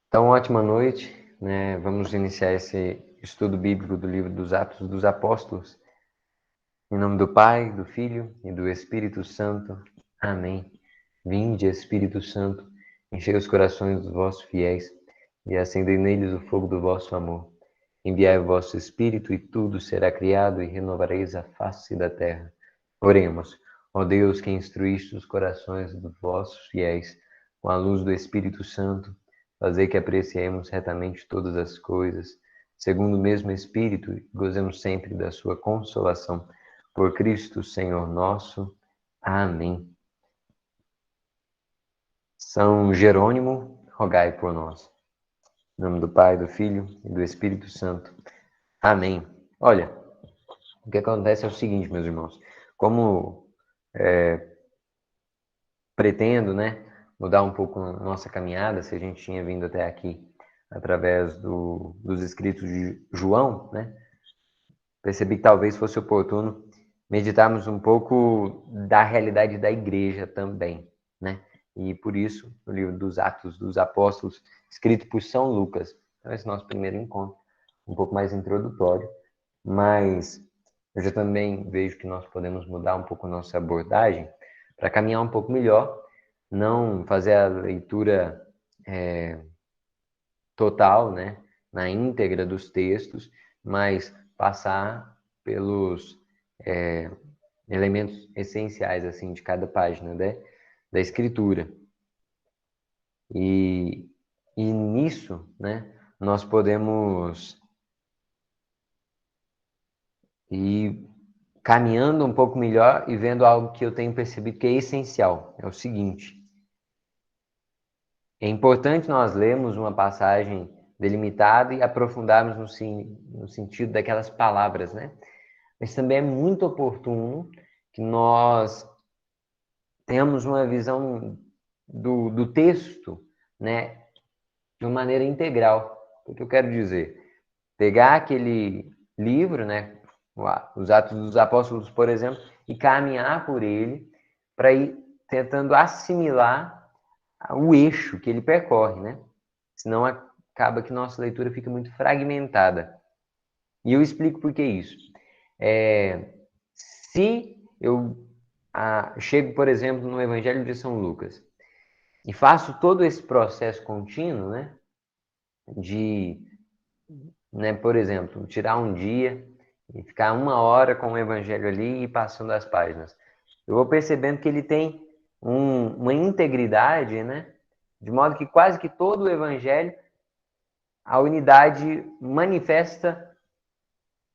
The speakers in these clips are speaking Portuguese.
Então, ótima noite, né? Vamos iniciar esse estudo bíblico do livro dos Atos dos Apóstolos. Em nome do Pai, do Filho e do Espírito Santo. Amém. Vinde, Espírito Santo, enchei os corações dos vossos fiéis e acendei neles o fogo do vosso amor. Enviai o vosso Espírito e tudo será criado e renovareis a face da terra. Oremos. Ó Deus, que instruíste os corações dos vossos fiéis com a luz do Espírito Santo, fazei que apreciemos retamente todas as coisas, segundo o mesmo Espírito, e gozemos sempre da sua consolação. Por Cristo, Senhor nosso. Amém. São Jerônimo, rogai por nós. Em nome do Pai, do Filho e do Espírito Santo. Amém. Olha, o que acontece é o seguinte, meus irmãos. Como pretendo, né, mudar um pouco a nossa caminhada, se a gente tinha vindo até aqui através dos escritos de João, né, percebi que talvez fosse oportuno meditarmos um pouco da realidade da igreja também, né? E por isso, no livro dos Atos dos Apóstolos, escrito por São Lucas. Então, esse é o nosso primeiro encontro, um pouco mais introdutório, mas eu já também vejo que nós podemos mudar um pouco a nossa abordagem para caminhar um pouco melhor, não fazer a leitura total, né, na íntegra dos textos, mas passar pelos elementos essenciais assim de cada página, né, da escritura. E nisso, né, nós podemos ir caminhando um pouco melhor e vendo algo que eu tenho percebido que é essencial. É o seguinte: é importante nós lermos uma passagem delimitada e aprofundarmos no sentido daquelas palavras, né? Mas também é muito oportuno que nós tenhamos uma visão do texto, né, de uma maneira integral. O que eu quero dizer? Pegar aquele livro, né, os Atos dos Apóstolos, por exemplo, e caminhar por ele para ir tentando assimilar o eixo que ele percorre, né? Senão acaba que nossa leitura fica muito fragmentada. E eu explico por que isso. Se eu chego, por exemplo, no Evangelho de São Lucas e faço todo esse processo contínuo, né, de, né, por exemplo, tirar um dia e ficar 1 hora com o Evangelho ali e passando as páginas, eu vou percebendo que ele tem uma integridade, né, de modo que quase que todo o Evangelho, a unidade manifesta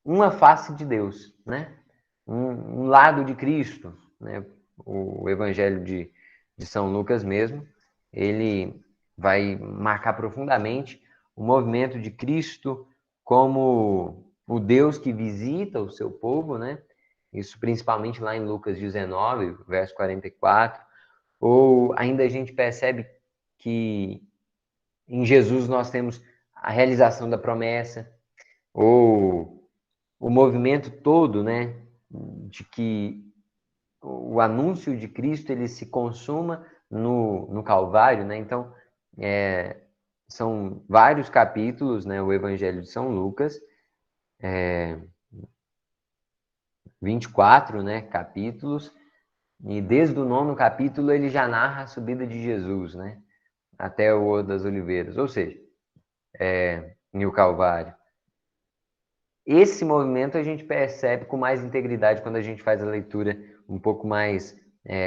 uma face de Deus, né? Um lado de Cristo, né? O Evangelho de São Lucas mesmo, ele vai marcar profundamente o movimento de Cristo como o Deus que visita o seu povo, né? Isso principalmente lá em Lucas 19, verso 44, ou ainda a gente percebe que em Jesus nós temos a realização da promessa, ou o movimento todo, né, de que o anúncio de Cristo ele se consuma no Calvário, né? Então, são vários capítulos, né? O Evangelho de São Lucas, 24, né, capítulos, e desde o 9º capítulo ele já narra a subida de Jesus, né? Até o Horto das Oliveiras, ou seja, em o Calvário. Esse movimento a gente percebe com mais integridade quando a gente faz a leitura um pouco mais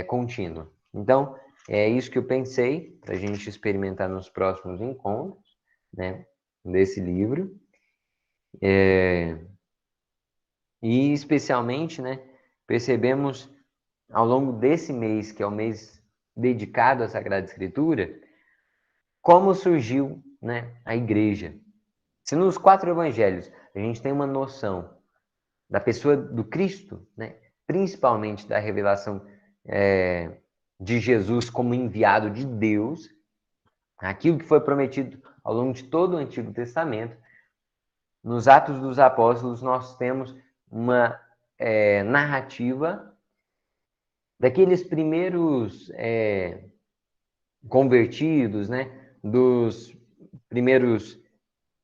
contínua. Então, é isso que eu pensei para a gente experimentar nos próximos encontros, né, desse livro. E, especialmente, né, percebemos ao longo desse mês, que é o mês dedicado à Sagrada Escritura, como surgiu, né, a igreja. Se nos 4 evangelhos a gente tem uma noção da pessoa do Cristo, né? Principalmente da revelação de Jesus como enviado de Deus, aquilo que foi prometido ao longo de todo o Antigo Testamento, nos Atos dos Apóstolos nós temos uma narrativa daqueles primeiros convertidos, né? Dos primeiros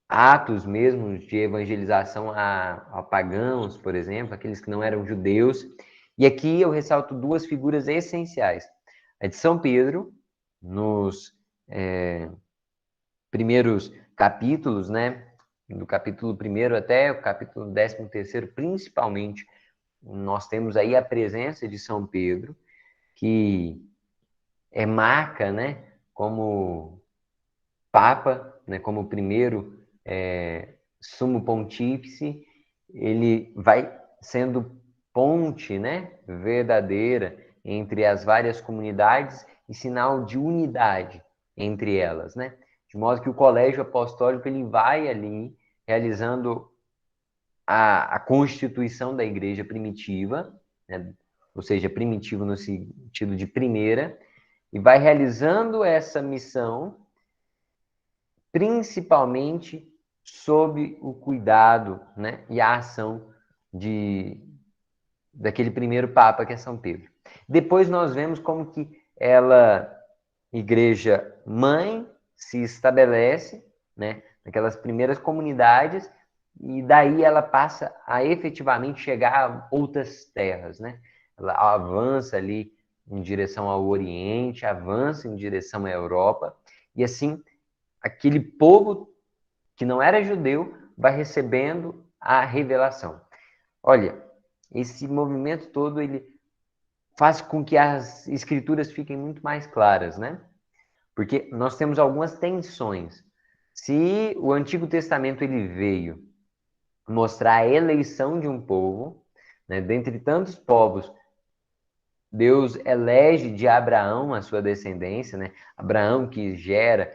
atos mesmo de evangelização a pagãos, por exemplo, aqueles que não eram judeus. E aqui eu ressalto duas figuras essenciais. A de São Pedro, nos primeiros capítulos, né? Do capítulo 1º até o capítulo 13º, principalmente, nós temos aí a presença de São Pedro, que marca, né, como Papa, né, como o primeiro sumo pontífice. Ele vai sendo ponte, né, verdadeira entre as várias comunidades e sinal de unidade entre elas, né? De modo que o colégio apostólico ele vai ali realizando a constituição da igreja primitiva, né? Ou seja, primitivo no sentido de primeira, e vai realizando essa missão principalmente sob o cuidado, né, e a ação daquele primeiro Papa, que é São Pedro. Depois nós vemos como que ela, igreja mãe, se estabelece, né, naquelas primeiras comunidades, e daí ela passa a efetivamente chegar a outras terras, né? Ela avança ali em direção ao Oriente, avança em direção à Europa, e assim aquele povo que não era judeu vai recebendo a revelação. Olha, esse movimento todo ele faz com que as escrituras fiquem muito mais claras, né? Porque nós temos algumas tensões. Se o Antigo Testamento ele veio mostrar a eleição de um povo, né, dentre tantos povos, Deus elege de Abraão a sua descendência, né? Abraão que gera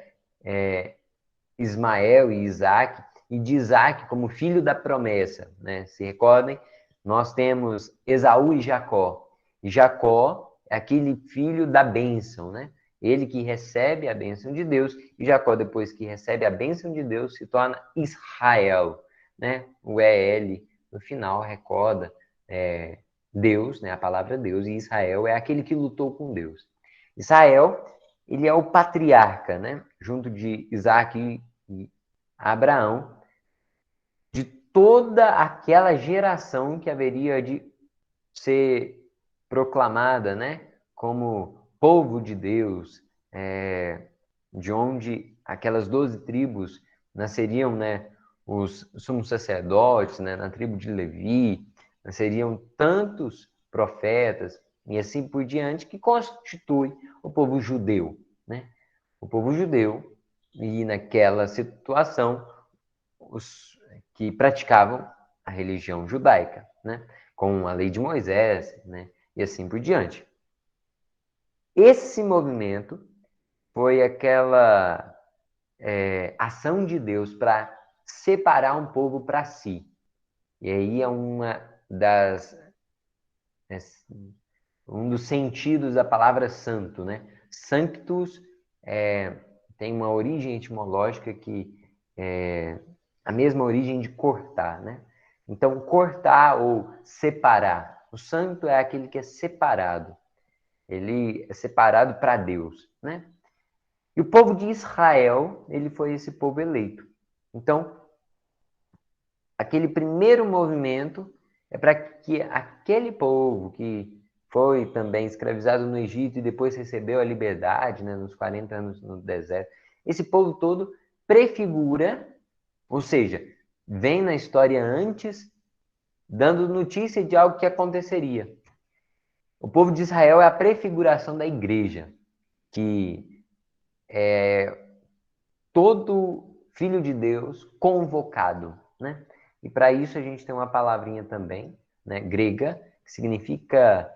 Ismael e Isaac, e de Isaac como filho da promessa, né? Se recordem, nós temos Esaú e Jacó. E Jacó é aquele filho da bênção, né? Ele que recebe a bênção de Deus, e Jacó, depois que recebe a bênção de Deus, se torna Israel, né? O EL no final recorda Deus, né? A palavra Deus, e Israel é aquele que lutou com Deus. Israel, ele é o patriarca, né? Junto de Isaac e Abraão, de toda aquela geração que haveria de ser proclamada, né, como povo de Deus, de onde aquelas 12 tribos nasceriam, né, os sumos sacerdotes, né, na tribo de Levi, nasceriam tantos profetas e assim por diante, que constitui o povo judeu, né? O povo judeu, e naquela situação, os que praticavam a religião judaica, né? Com a lei de Moisés, né? E assim por diante. Esse movimento foi aquela ação de Deus para separar um povo para si. E aí é um dos sentidos da palavra santo, né? Sanctus tem uma origem etimológica que é a mesma origem de cortar, né? Então, cortar ou separar. O santo é aquele que é separado. Ele é separado para Deus, né? E o povo de Israel, ele foi esse povo eleito. Então, aquele primeiro movimento é para que aquele povo que foi também escravizado no Egito e depois recebeu a liberdade, né, nos 40 anos no deserto, esse povo todo prefigura, ou seja, vem na história antes, dando notícia de algo que aconteceria. O povo de Israel é a prefiguração da igreja, que é todo filho de Deus convocado, né? E para isso a gente tem uma palavrinha também, né, grega, que significa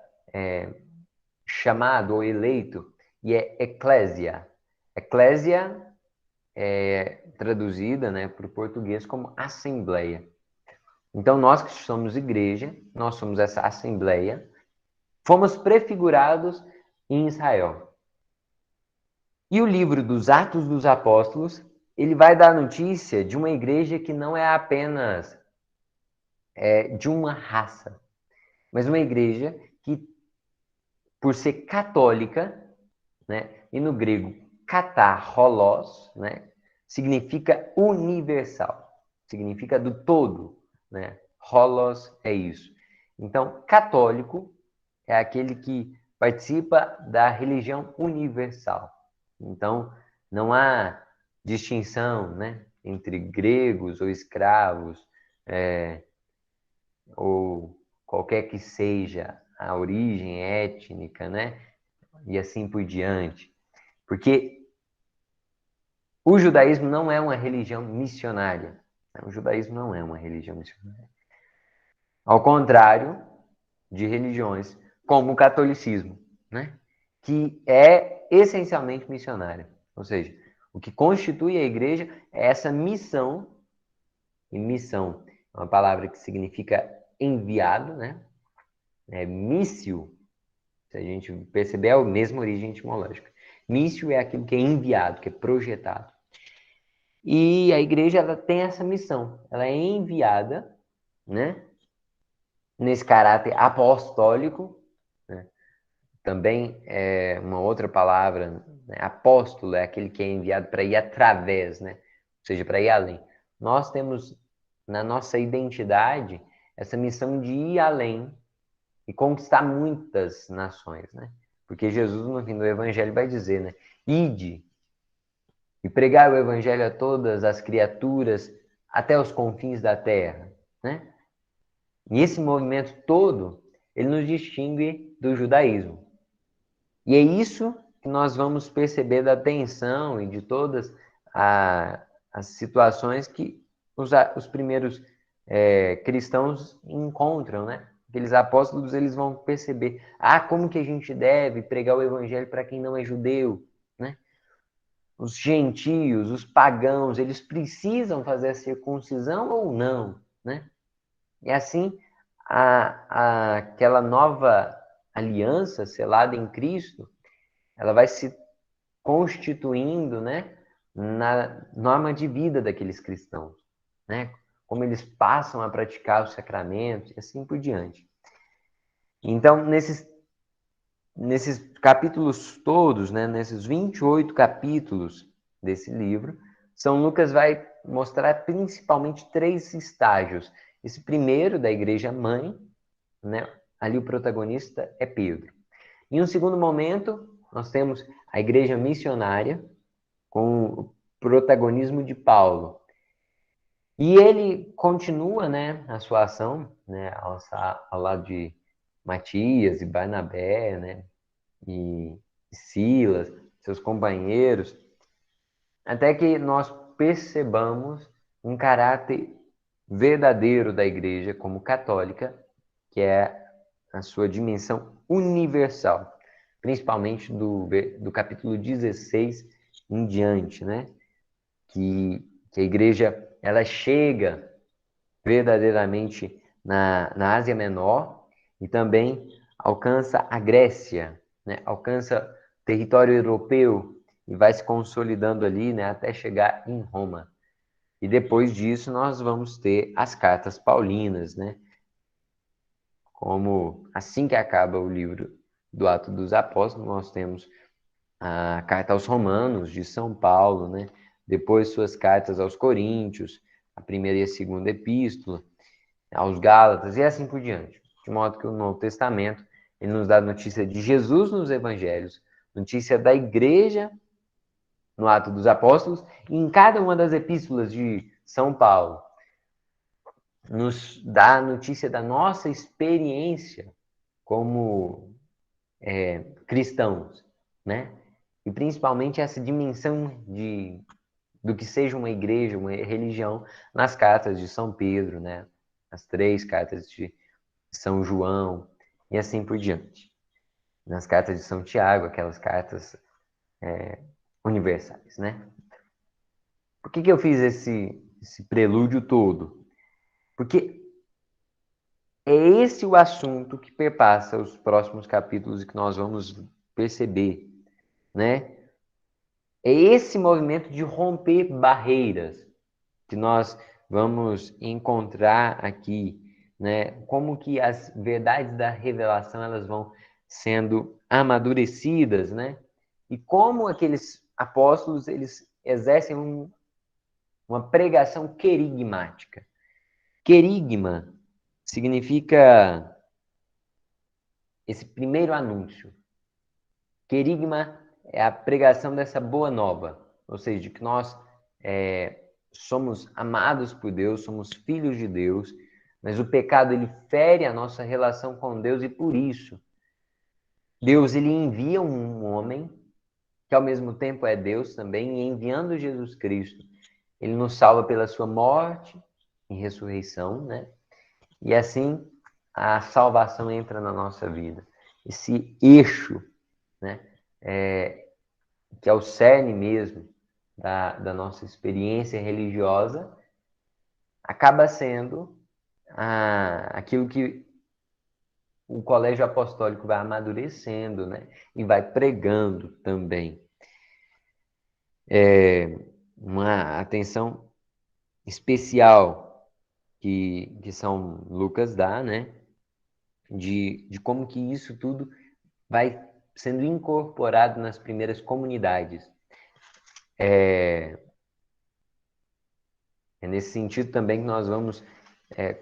chamado ou eleito, e é eclésia. Eclésia é traduzida, né, para o português como assembleia. Então, nós que somos igreja, nós somos essa assembleia, fomos prefigurados em Israel. E o livro dos Atos dos Apóstolos, ele vai dar notícia de uma igreja que não é apenas de uma raça, mas uma igreja que, por ser católica, né, e no grego katarolos, né, significa universal, significa do todo, né? Holos é isso. Então, católico é aquele que participa da religião universal. Então, não há distinção, né, entre gregos ou escravos, ou qualquer que seja a origem étnica, né, e assim por diante. Porque o judaísmo não é uma religião missionária. O judaísmo não é uma religião missionária. Ao contrário de religiões como o catolicismo, né? Que é essencialmente missionária. Ou seja, o que constitui a igreja é essa missão, e missão é uma palavra que significa enviado, né? É mício, se a gente perceber, é a mesma origem etimológica. Mício é aquilo que é enviado, que é projetado. E a igreja ela tem essa missão, ela é enviada, né? Nesse caráter apostólico, né? Também é uma outra palavra, né? Apóstolo é aquele que é enviado para ir através, né? Ou seja, para ir além. Nós temos na nossa identidade essa missão de ir além e conquistar muitas nações, né? Porque Jesus, no fim do evangelho, vai dizer, né? Ide e pregar o evangelho a todas as criaturas até os confins da terra, né? E esse movimento todo, ele nos distingue do judaísmo. E é isso que nós vamos perceber da tensão e de todas as situações que os primeiros cristãos encontram, né? Aqueles apóstolos, eles vão perceber, como que a gente deve pregar o evangelho para quem não é judeu, né? Os gentios, os pagãos, eles precisam fazer a circuncisão ou não, né? E assim, aquela nova aliança selada em Cristo, ela vai se constituindo, né, na norma de vida daqueles cristãos, né? Como eles passam a praticar os sacramentos e assim por diante. Então, nesses capítulos todos, né, nesses 28 capítulos desse livro, São Lucas vai mostrar principalmente 3 estágios. Esse primeiro da igreja mãe, né, ali o protagonista é Pedro. Em um segundo momento, nós temos a igreja missionária, com o protagonismo de Paulo. E ele continua, né, a sua ação, né, ao lado de Matias e Barnabé, né, e Silas, seus companheiros, até que nós percebamos um caráter verdadeiro da igreja como católica, que é a sua dimensão universal, principalmente do capítulo 16 em diante, né? Que a igreja ela chega verdadeiramente na Ásia Menor e também alcança a Grécia, né? Alcança território europeu e vai se consolidando ali, né? Até chegar em Roma. E depois disso nós vamos ter as cartas paulinas, né? Como assim que acaba o livro do Atos dos Apóstolos, nós temos a carta aos Romanos de São Paulo, né? Depois suas cartas aos Coríntios, a primeira e a segunda epístola, aos Gálatas e assim por diante. De modo que o Novo Testamento ele nos dá notícia de Jesus nos Evangelhos, notícia da Igreja no Atos dos Apóstolos e em cada uma das epístolas de São Paulo nos dá a notícia da nossa experiência como cristãos, né? E principalmente essa dimensão do que seja uma igreja, uma religião, nas cartas de São Pedro, né? As 3 cartas de São João e assim por diante. Nas cartas de São Tiago, aquelas cartas universais, né? Por que eu fiz esse prelúdio todo? Porque é esse o assunto que perpassa os próximos capítulos e que nós vamos perceber, né? É esse movimento de romper barreiras que nós vamos encontrar aqui, né? Como que as verdades da revelação elas vão sendo amadurecidas, né? E como aqueles apóstolos eles exercem uma pregação querigmática. Querigma significa esse primeiro anúncio. Querigma é a pregação dessa boa nova, ou seja, de que nós somos amados por Deus, somos filhos de Deus, mas o pecado ele fere a nossa relação com Deus e por isso Deus ele envia um homem que ao mesmo tempo é Deus também, e enviando Jesus Cristo, ele nos salva pela sua morte e ressurreição, né? E assim a salvação entra na nossa vida. Esse eixo, né? Que é o cerne mesmo da nossa experiência religiosa, acaba sendo aquilo que o colégio apostólico vai amadurecendo, né? E vai pregando também. Uma atenção especial que São Lucas dá, né? De como que isso tudo vai sendo incorporado nas primeiras comunidades. É nesse sentido também que nós vamos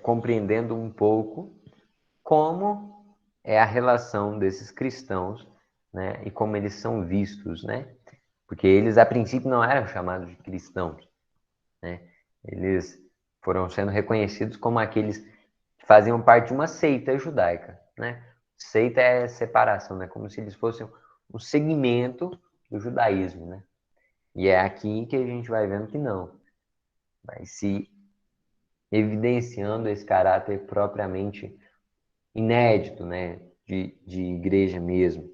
compreendendo um pouco como é a relação desses cristãos, né? E como eles são vistos, né? Porque eles, a princípio, não eram chamados de cristãos, né? Eles foram sendo reconhecidos como aqueles que faziam parte de uma seita judaica, né? Seita é separação, né? Como se eles fossem um segmento do judaísmo, né? E é aqui que a gente vai vendo que não. Vai se evidenciando esse caráter propriamente inédito, né? De igreja mesmo.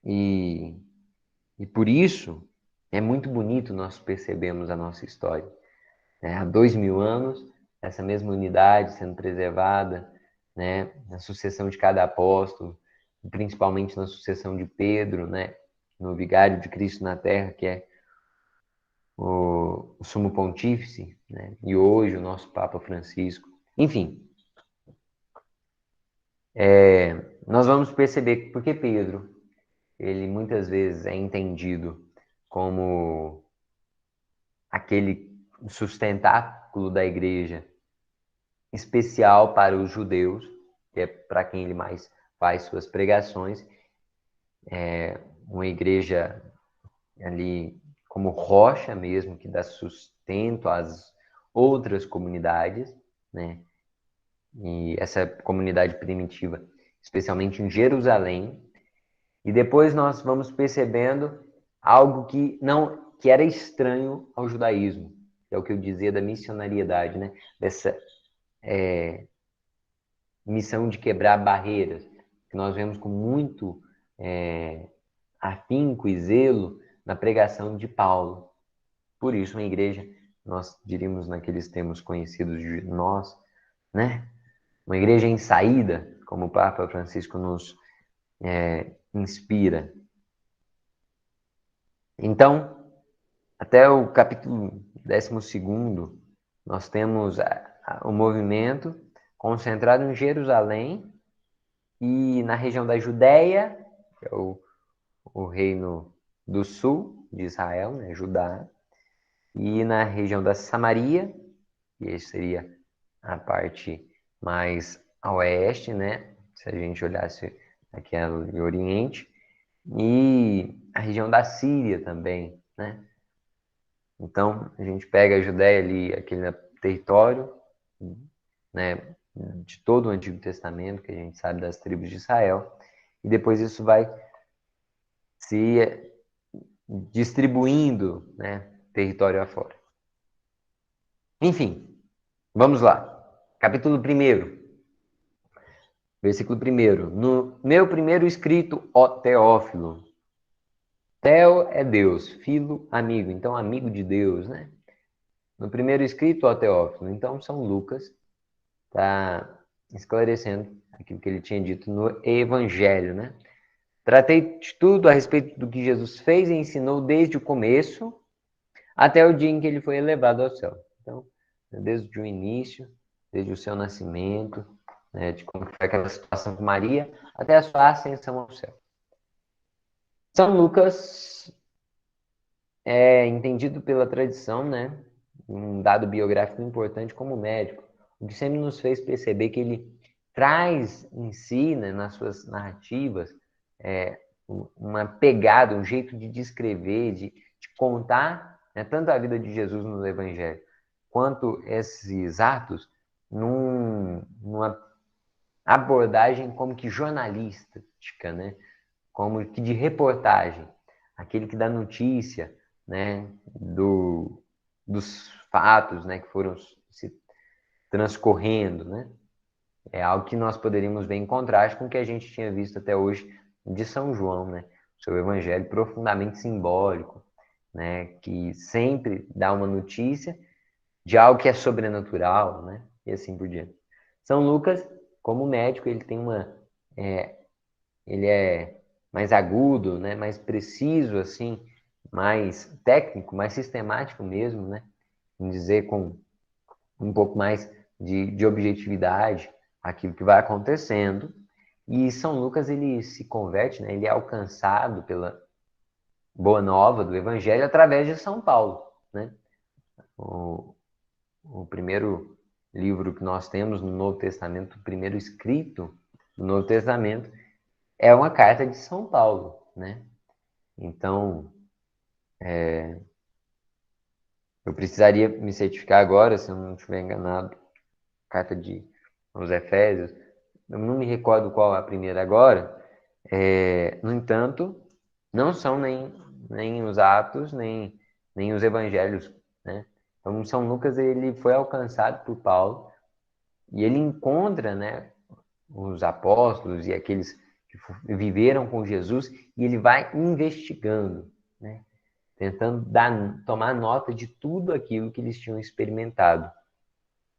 E por isso é muito bonito nós percebemos a nossa história. Há 2000 anos, essa mesma unidade sendo preservada, né? Na sucessão de cada apóstolo, principalmente na sucessão de Pedro, né? No vigário de Cristo na Terra, que é o sumo pontífice, né? E hoje o nosso Papa Francisco. Enfim, nós vamos perceber porque Pedro, ele muitas vezes é entendido como aquele sustentáculo da igreja especial para os judeus, que é para quem ele mais faz suas pregações, uma igreja ali como rocha mesmo, que dá sustento às outras comunidades, né? E essa comunidade primitiva, especialmente em Jerusalém, e depois nós vamos percebendo algo que era estranho ao judaísmo, que é o que eu dizia da missionariedade, né? Dessa missão de quebrar barreiras, que nós vemos com muito afinco e zelo na pregação de Paulo. Por isso, uma igreja, nós diríamos naqueles termos conhecidos de nós, né? Uma igreja em saída, como o Papa Francisco nos inspira. Então, até o capítulo 12, nós temos o movimento concentrado em Jerusalém e na região da Judéia, que é o reino do sul de Israel, né, Judá, e na região da Samaria, que seria a parte mais a oeste, né, se a gente olhasse aqui no Oriente, e a região da Síria também, né? Então, a gente pega a Judéia ali, aquele território, né, de todo o Antigo Testamento, que a gente sabe das tribos de Israel, e depois isso vai se distribuindo, né, território afora. Enfim, vamos lá. Capítulo 1, versículo 1. No meu primeiro escrito, ó Teófilo. Theo é Deus, filo, amigo. Então, amigo de Deus, né? No primeiro escrito, ó Teófilo. Então, São Lucas está esclarecendo aquilo que ele tinha dito no Evangelho, né? Tratei de tudo a respeito do que Jesus fez e ensinou desde o começo até o dia em que ele foi elevado ao céu. Então, desde o início, desde o seu nascimento, né, de como foi aquela situação com Maria, até a sua ascensão ao céu. São Lucas é entendido pela tradição, né, um dado biográfico importante como médico, o que sempre nos fez perceber que ele traz em si, né, nas suas narrativas, uma pegada, um jeito de descrever, de contar, né, tanto a vida de Jesus no Evangelho, quanto esses atos, numa abordagem como que jornalística, né? Como que de reportagem, aquele que dá notícia, né, dos fatos, né, que foram se transcorrendo, né? É algo que nós poderíamos ver em contraste com o que a gente tinha visto até hoje de São João, né? O seu evangelho profundamente simbólico, né, que sempre dá uma notícia de algo que é sobrenatural, né? E assim por diante. São Lucas, como médico, ele tem ele é mais agudo, né? Mais preciso, assim, mais técnico, mais sistemático mesmo, né? Em dizer com um pouco mais de objetividade aquilo que vai acontecendo. E São Lucas, ele se converte, né? Ele é alcançado pela boa nova do Evangelho através de São Paulo, né? O primeiro livro que nós temos no Novo Testamento, o primeiro escrito do Novo Testamento, é uma carta de São Paulo, né? Então, eu precisaria me certificar agora, se eu não estiver enganado, carta de aos Efésios, eu não me recordo qual é a primeira agora, no entanto, não são nem os Atos, nem os Evangelhos, né? Então, São Lucas, ele foi alcançado por Paulo e ele encontra, né, os apóstolos e aqueles que viveram com Jesus e ele vai investigando, né? Tentando tomar nota de tudo aquilo que eles tinham experimentado,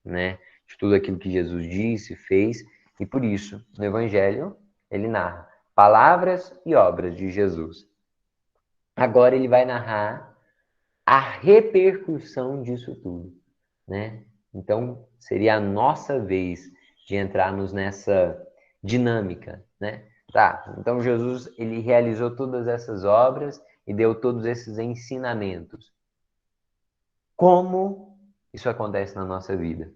né? De tudo aquilo que Jesus disse, fez, e por isso, no Evangelho, ele narra palavras e obras de Jesus. Agora ele vai narrar a repercussão disso tudo, né? Então, seria a nossa vez de entrarmos nessa dinâmica, né? Tá, então Jesus, ele realizou todas essas obras e deu todos esses ensinamentos. Como isso acontece na nossa vida,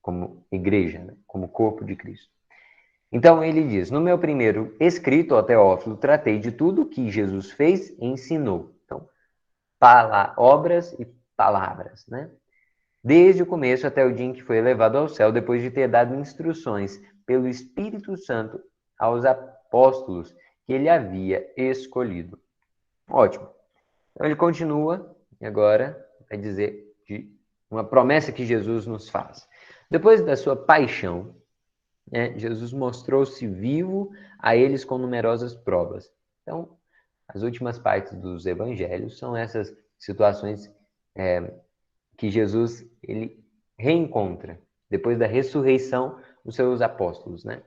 como igreja, né? Como corpo de Cristo? Então ele diz: no meu primeiro escrito, ó Teófilo, tratei de tudo que Jesus fez e ensinou. Então, obras e palavras, né? Desde o começo até o dia em que foi elevado ao céu, depois de ter dado instruções pelo Espírito Santo aos apóstolos que ele havia escolhido. Ótimo. Então ele continua e agora vai dizer de uma promessa que Jesus nos faz. Depois da sua paixão, né, Jesus mostrou-se vivo a eles com numerosas provas. Então, as últimas partes dos evangelhos são essas situações que Jesus ele reencontra depois da ressurreição dos seus apóstolos, né?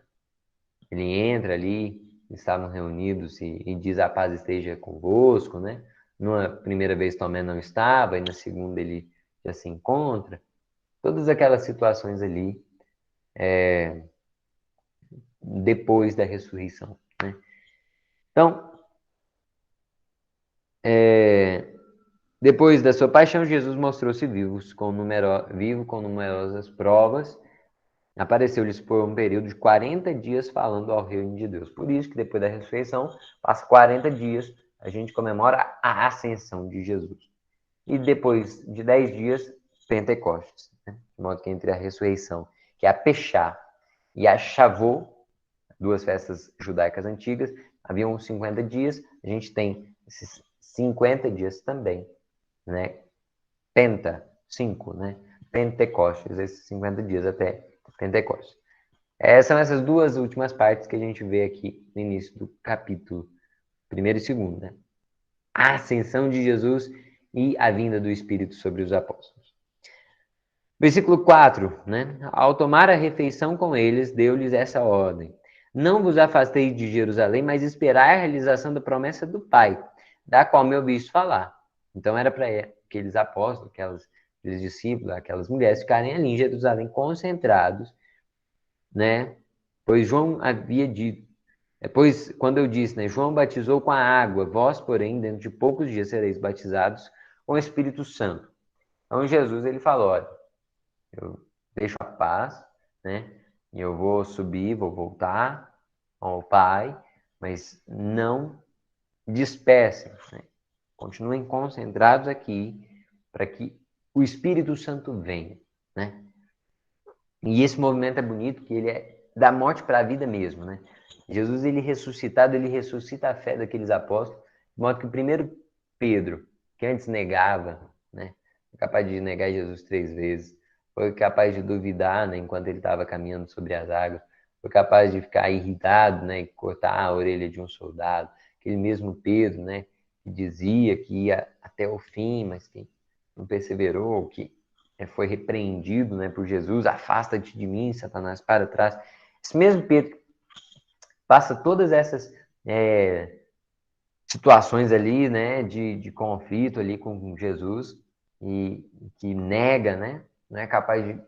Ele entra ali, estavam reunidos e diz: a paz esteja convosco, né? Numa primeira vez Tomé não estava, e na segunda ele já se encontra. Todas aquelas situações ali depois da ressurreição, né? Então, depois da sua paixão, Jesus mostrou-se vivo com numerosas provas. Apareceu-lhes por um período de 40 dias falando ao reino de Deus. Por isso que depois da ressurreição, passa 40 dias, a gente comemora a ascensão de Jesus. E depois de 10 dias, Pentecostes. Né? De modo que entre a ressurreição, que é a Peshá, e a Shavuot, duas festas judaicas antigas, haviam 50 dias, a gente tem esses 50 dias também, né? Penta, 5, né? Pentecostes, esses 50 dias até Pentecostes. São essas duas últimas partes que a gente vê aqui no início do capítulo 1º e 2º, né? A ascensão de Jesus e a vinda do Espírito sobre os apóstolos. Versículo 4, né? Ao tomar a refeição com eles, deu-lhes essa ordem: não vos afasteis de Jerusalém, mas esperai a realização da promessa do Pai, da qual me ouvistes falar. Então era para aqueles apóstolos, aqueles discípulos, aquelas mulheres ficarem ali em Jerusalém concentrados, né? Pois João havia dito, pois quando eu disse, né? João batizou com a água, vós, porém, dentro de poucos dias sereis batizados com o Espírito Santo. Então Jesus ele falou, olha, eu deixo a paz, né? E eu vou subir, vou voltar ao Pai, mas não dispersem, né? Continuem concentrados aqui para que o Espírito Santo venha, né? E esse movimento é bonito, que ele é da morte para a vida mesmo, né? Jesus, ele ressuscitado, ele ressuscita a fé daqueles apóstolos, de modo que o primeiro Pedro, que antes negava, né? Capaz de negar Jesus 3 vezes, foi capaz de duvidar, né? Enquanto ele estava caminhando sobre as águas, foi capaz de ficar irritado, né? E cortar a orelha de um soldado. Aquele mesmo Pedro, né? Que dizia que ia até o fim, mas que não perseverou, que foi repreendido, né, por Jesus, afasta-te de mim, Satanás, para trás. Esse mesmo Pedro passa todas essas situações ali, né, de conflito ali com Jesus e que nega, né, não é capaz de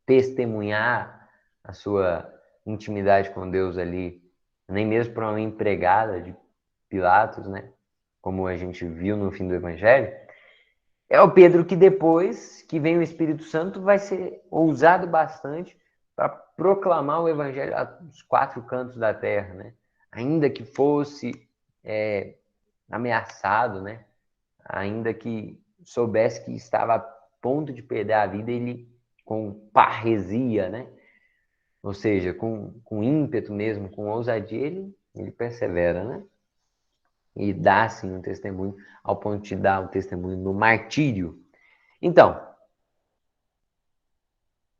testemunhar a sua intimidade com Deus ali, nem mesmo para uma empregada de Pilatos, né, como a gente viu no fim do Evangelho. É o Pedro que depois que vem o Espírito Santo vai ser ousado bastante para proclamar o Evangelho aos 4 cantos da terra, né? Ainda que fosse ameaçado, né? Ainda que soubesse que estava a ponto de perder a vida, ele com parresia, né? Ou seja, com ímpeto mesmo, com ousadia, ele persevera, né? E dá, assim, um testemunho, ao ponto de dar um testemunho no martírio. Então,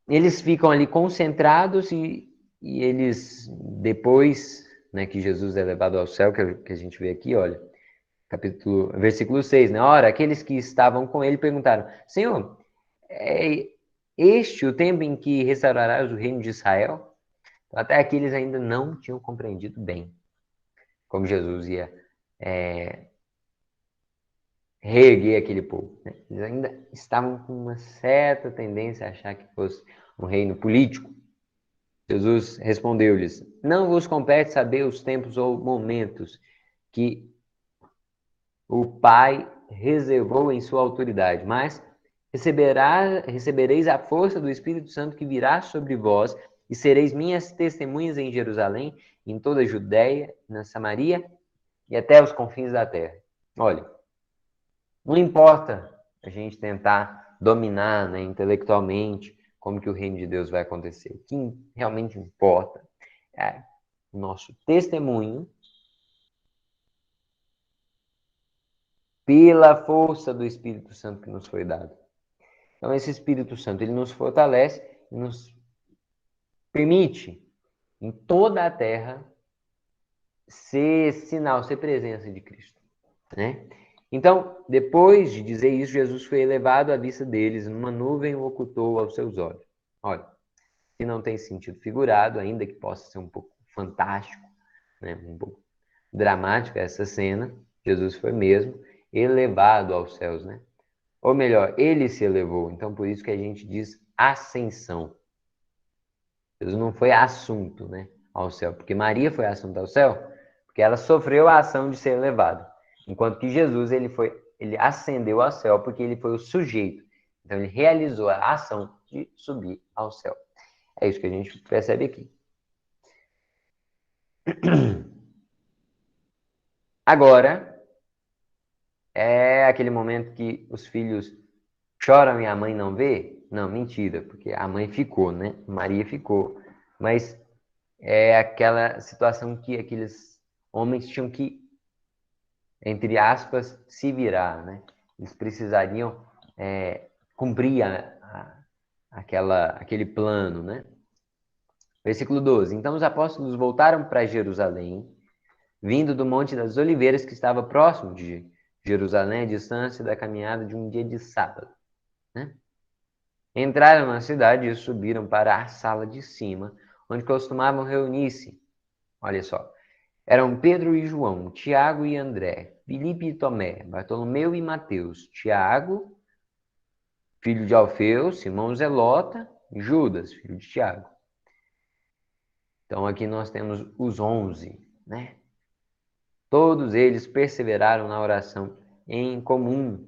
eles ficam ali concentrados e eles, depois, né, que Jesus é levado ao céu, que a gente vê aqui, olha, versículo 6, né? Ora, aqueles que estavam com ele perguntaram, Senhor, é este o tempo em que restaurarás o reino de Israel? Então, até aqui eles ainda não tinham compreendido bem como Jesus ia reerguer aquele povo, né? Eles ainda estavam com uma certa tendência a achar que fosse um reino político. Jesus respondeu-lhes: Não vos compete saber os tempos ou momentos que o Pai reservou em sua autoridade, mas recebereis a força do Espírito Santo que virá sobre vós e sereis minhas testemunhas em Jerusalém, em toda a Judéia, na Samaria e até os confins da terra. Olha, não importa a gente tentar dominar, né, intelectualmente como que o reino de Deus vai acontecer. O que realmente importa é o nosso testemunho pela força do Espírito Santo que nos foi dado. Então, esse Espírito Santo, ele nos fortalece e nos permite, em toda a terra, ser sinal, ser presença de Cristo, né? Então, depois de dizer isso, Jesus foi elevado à vista deles, numa nuvem o ocultou aos seus olhos. Olha, que não tem sentido figurado, ainda que possa ser um pouco fantástico, né? Um pouco dramática essa cena, Jesus foi mesmo elevado aos céus, né? Ou melhor, ele se elevou. Então, por isso que a gente diz ascensão. Jesus não foi assunto, né, ao céu, porque Maria foi assunto ao céu, porque ela sofreu a ação de ser elevada. Enquanto que Jesus, ele ascendeu ao céu porque ele foi o sujeito. Então, ele realizou a ação de subir ao céu. É isso que a gente percebe aqui. Agora, é aquele momento que os filhos choram e a mãe não vê? Não, mentira, porque a mãe ficou, né? Maria ficou. Mas é aquela situação que aqueles homens tinham que, entre aspas, se virar, né? Eles precisariam cumprir aquele plano, né? Versículo 12. Então os apóstolos voltaram para Jerusalém, vindo do Monte das Oliveiras, que estava próximo de Jerusalém, a distância da caminhada de um dia de sábado, né? Entraram na cidade e subiram para a sala de cima, onde costumavam reunir-se. Olha só. Eram Pedro e João, Tiago e André, Filipe e Tomé, Bartolomeu e Mateus, Tiago, filho de Alfeu, Simão Zelota, Judas, filho de Tiago. Então aqui nós temos os 11, né? Todos eles perseveraram na oração em comum,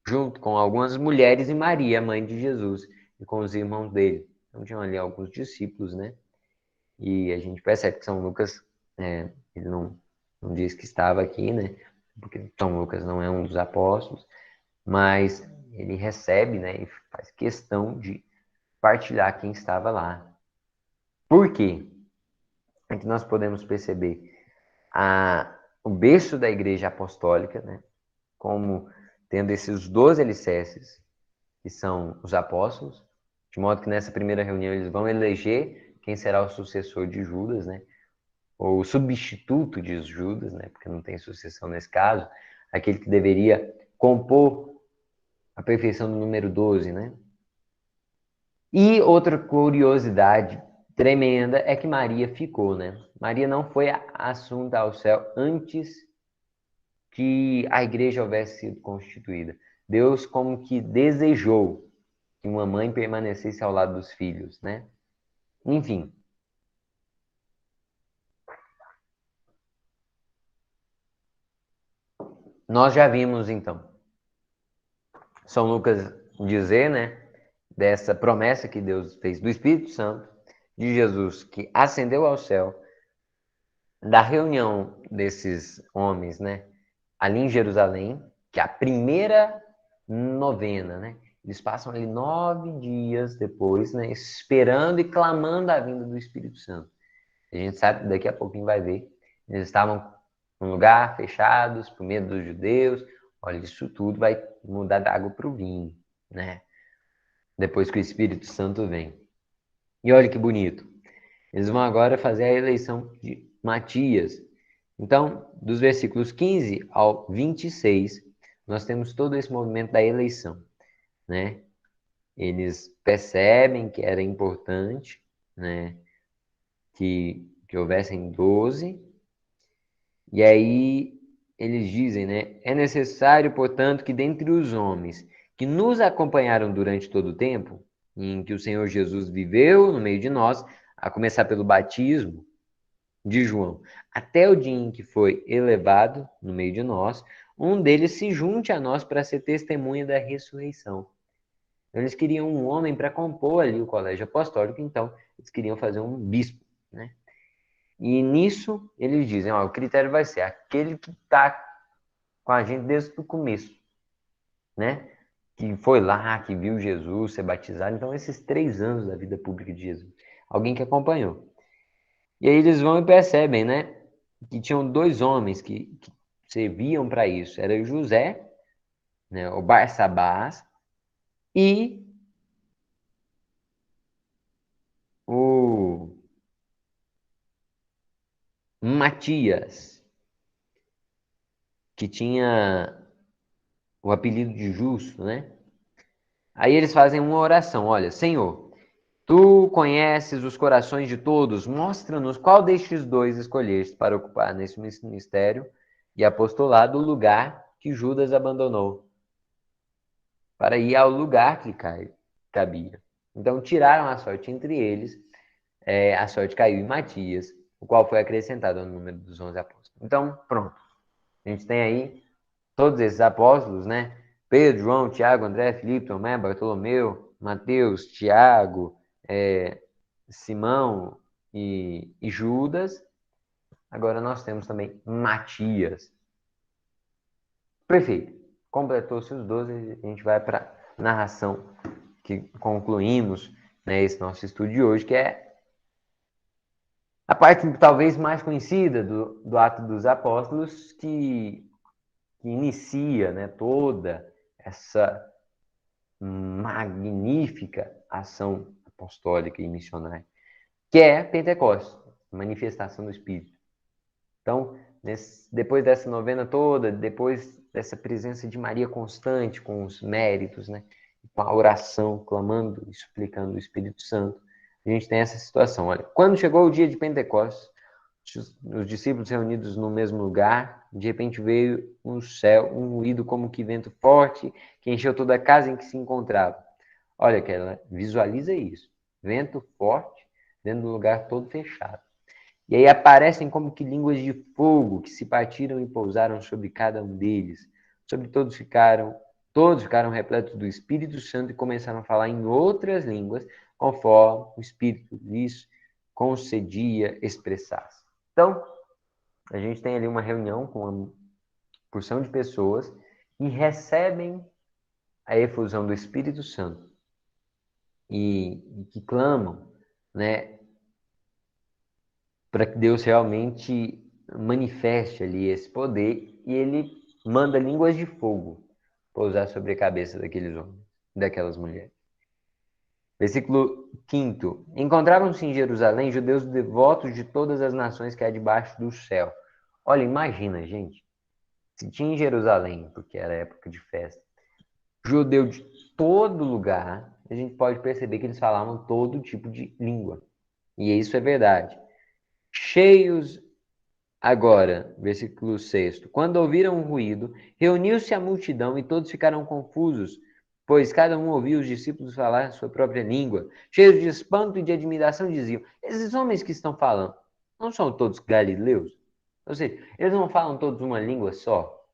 junto com algumas mulheres e Maria, mãe de Jesus, e com os irmãos dele. Então tinham ali alguns discípulos, né? E a gente percebe que São Lucas, ele não diz que estava aqui, né? Porque São Lucas não é um dos apóstolos, mas ele recebe, né? E faz questão de partilhar quem estava lá. Por quê? É que nós podemos perceber o berço da Igreja Apostólica, né? Como tendo esses 12 alicerces, que são os apóstolos, de modo que nessa primeira reunião eles vão eleger quem será o sucessor de Judas, né? Ou o substituto de Judas, né? Porque não tem sucessão nesse caso, aquele que deveria compor a perfeição do número 12, né? E outra curiosidade tremenda é que Maria ficou, né? Maria não foi assunta ao céu antes que a igreja houvesse sido constituída. Deus como que desejou que uma mãe permanecesse ao lado dos filhos, né? Enfim, nós já vimos então São Lucas dizer, né, dessa promessa que Deus fez do Espírito Santo, de Jesus que ascendeu ao céu, da reunião desses homens, né, ali em Jerusalém, que é a primeira novena, né? Eles passam ali 9 dias depois, né, esperando e clamando a vinda do Espírito Santo. A gente sabe, daqui a pouquinho vai ver, eles estavam num lugar fechados, por medo dos judeus. Olha, isso tudo vai mudar da água para o vinho, né? Depois que o Espírito Santo vem. E olha que bonito. Eles vão agora fazer a eleição de Matias. Então, dos versículos 15 ao 26, nós temos todo esse movimento da eleição, né? Eles percebem que era importante, né, que houvessem 12, e aí eles dizem, né, é necessário, portanto, que dentre os homens que nos acompanharam durante todo o tempo, em que o Senhor Jesus viveu no meio de nós, a começar pelo batismo de João, até o dia em que foi elevado no meio de nós, um deles se junte a nós para ser testemunha da ressurreição. Eles queriam um homem para compor ali o colégio apostólico, então eles queriam fazer um bispo, né? E nisso eles dizem, ó, o critério vai ser aquele que está com a gente desde o começo, né? Que foi lá, que viu Jesus ser batizado. Então, esses 3 anos da vida pública de Jesus. Alguém que acompanhou. E aí eles vão e percebem, né? Que tinham 2 homens que serviam para isso. Era José, né, o Barsabás, e o Matias, que tinha o apelido de Justo, né? Aí eles fazem uma oração. Olha, Senhor, tu conheces os corações de todos, mostra-nos qual destes dois escolheste para ocupar nesse ministério e apostolado o lugar que Judas abandonou, para ir ao lugar que cabia. Então tiraram a sorte entre eles, a sorte caiu em Matias, o qual foi acrescentado ao número dos 11 apóstolos. Então, pronto. A gente tem aí todos esses apóstolos, né? Pedro, João, Tiago, André, Filipe, Tomé, Bartolomeu, Mateus, Tiago, Simão e Judas. Agora nós temos também Matias. Perfeito. Completou-se os 12, a gente vai para a narração que concluímos, né, esse nosso estudo de hoje, que é a parte talvez mais conhecida do Ato dos Apóstolos, que inicia, né, toda essa magnífica ação apostólica e missionária, que é Pentecostes, manifestação do Espírito. Então, depois dessa novena toda, depois dessa presença de Maria constante, com os méritos, né, com a oração, clamando e suplicando o Espírito Santo, a gente tem essa situação. Olha, quando chegou o dia de Pentecostes, os discípulos reunidos no mesmo lugar, de repente veio um céu, um ruído como que vento forte, que encheu toda a casa em que se encontrava. Olha, Kelly, visualiza isso. Vento forte, dentro do lugar todo fechado. E aí aparecem como que línguas de fogo que se partiram e pousaram sobre cada um deles. Sobre todos ficaram Todos ficaram repletos do Espírito Santo e começaram a falar em outras línguas, conforme o Espírito lhes concedia expressar-se. Então, a gente tem ali uma reunião com uma porção de pessoas que recebem a efusão do Espírito Santo e que clamam, né, para que Deus realmente manifeste ali esse poder e ele manda línguas de fogo pousar sobre a cabeça daqueles homens, daquelas mulheres. Versículo 5. Encontravam-se em Jerusalém judeus devotos de todas as nações que há debaixo do céu. Olha, imagina, gente, se tinha em Jerusalém, porque era época de festa, judeu de todo lugar, a gente pode perceber que eles falavam todo tipo de língua. E isso é verdade. Cheios agora, versículo 6. Quando ouviram o ruído, reuniu-se a multidão e todos ficaram confusos, pois cada um ouvia os discípulos falar sua própria língua. Cheios de espanto e de admiração, diziam: esses homens que estão falando, não são todos galileus? Ou seja, eles não falam todos uma língua só?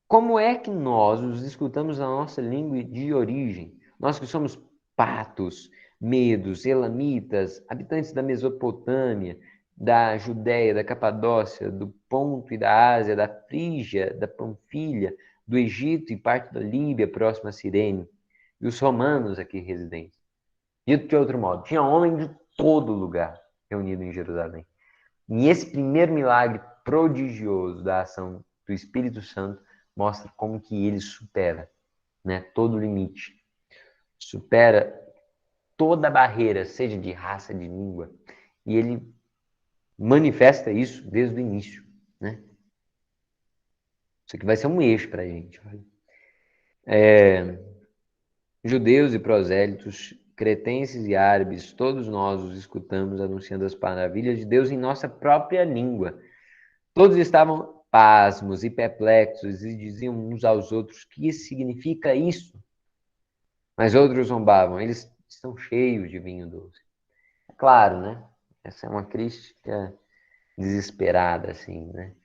Como é que nós os escutamos na nossa língua de origem? Nós que somos patos, medos, elamitas, habitantes da Mesopotâmia, da Judéia, da Capadócia, do Ponto e da Ásia, da Frígia, da Panfilha, do Egito e parte da Líbia, próxima a Cirene, e os romanos aqui residentes. Dito de outro modo, tinha homem de todo lugar reunido em Jerusalém. E esse primeiro milagre prodigioso da ação do Espírito Santo mostra como que ele supera, né, todo limite, supera toda barreira, seja de raça, de língua, e ele manifesta isso desde o início, né? Isso aqui vai ser um eixo para a gente. Judeus e prosélitos, cretenses e árabes, todos nós os escutamos anunciando as maravilhas de Deus em nossa própria língua. Todos estavam pasmos e perplexos e diziam uns aos outros: que significa isso? Mas outros zombavam: eles estão cheios de vinho doce. É claro, né? Essa é uma crítica desesperada, assim, né?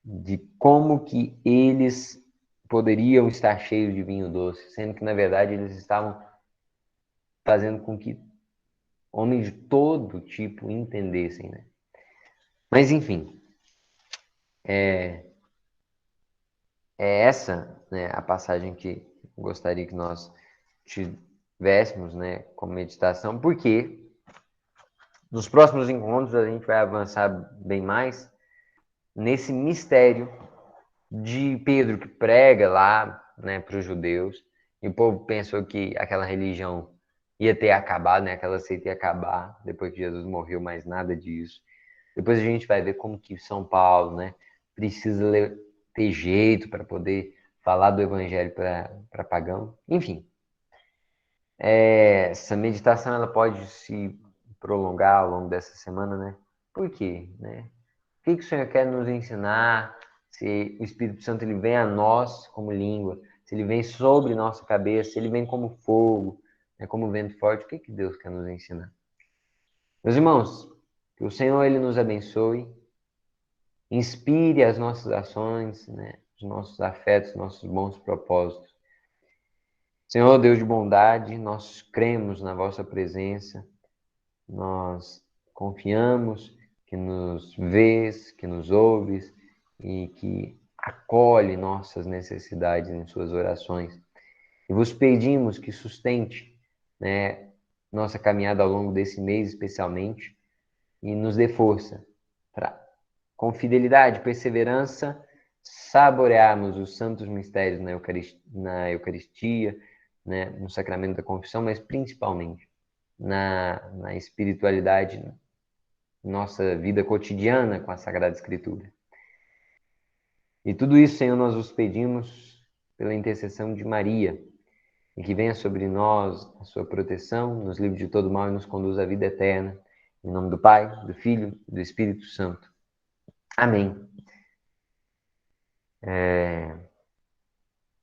De como que eles poderiam estar cheios de vinho doce, sendo que, na verdade, eles estavam fazendo com que homens de todo tipo entendessem, né? Mas, enfim, é essa, né, a passagem que gostaria que nós tivéssemos, né, como meditação, porque nos próximos encontros a gente vai avançar bem mais nesse mistério de Pedro que prega lá, né, para os judeus, e o povo pensou que aquela religião ia ter acabado, né, aquela seita ia acabar depois que Jesus morreu, mas nada disso. Depois a gente vai ver como que São Paulo, né, precisa ter jeito para poder falar do evangelho para pagão. Enfim, essa meditação ela pode se prolongar ao longo dessa semana, né? Por quê, né? O que o Senhor quer nos ensinar? Se o Espírito Santo ele vem a nós como língua, se ele vem sobre nossa cabeça, se ele vem como fogo, né, como vento forte, o que Deus quer nos ensinar? Meus irmãos, que o Senhor ele nos abençoe, inspire as nossas ações, né, os nossos afetos, nossos bons propósitos. Senhor Deus de bondade, nós cremos na vossa presença, nós confiamos que nos vês, que nos ouves e que acolhe nossas necessidades em suas orações. E vos pedimos que sustente, né, nossa caminhada ao longo desse mês especialmente e nos dê força para, com fidelidade, perseverança, saborearmos os santos mistérios na Eucaristia, né, no sacramento da confissão, mas principalmente na espiritualidade, nossa vida cotidiana com a Sagrada Escritura. E tudo isso, Senhor, nós os pedimos pela intercessão de Maria, e que venha sobre nós a sua proteção, nos livre de todo mal e nos conduz à vida eterna. Em nome do Pai, do Filho e do Espírito Santo. Amém.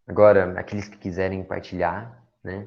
Agora, aqueles que quiserem partilhar, né?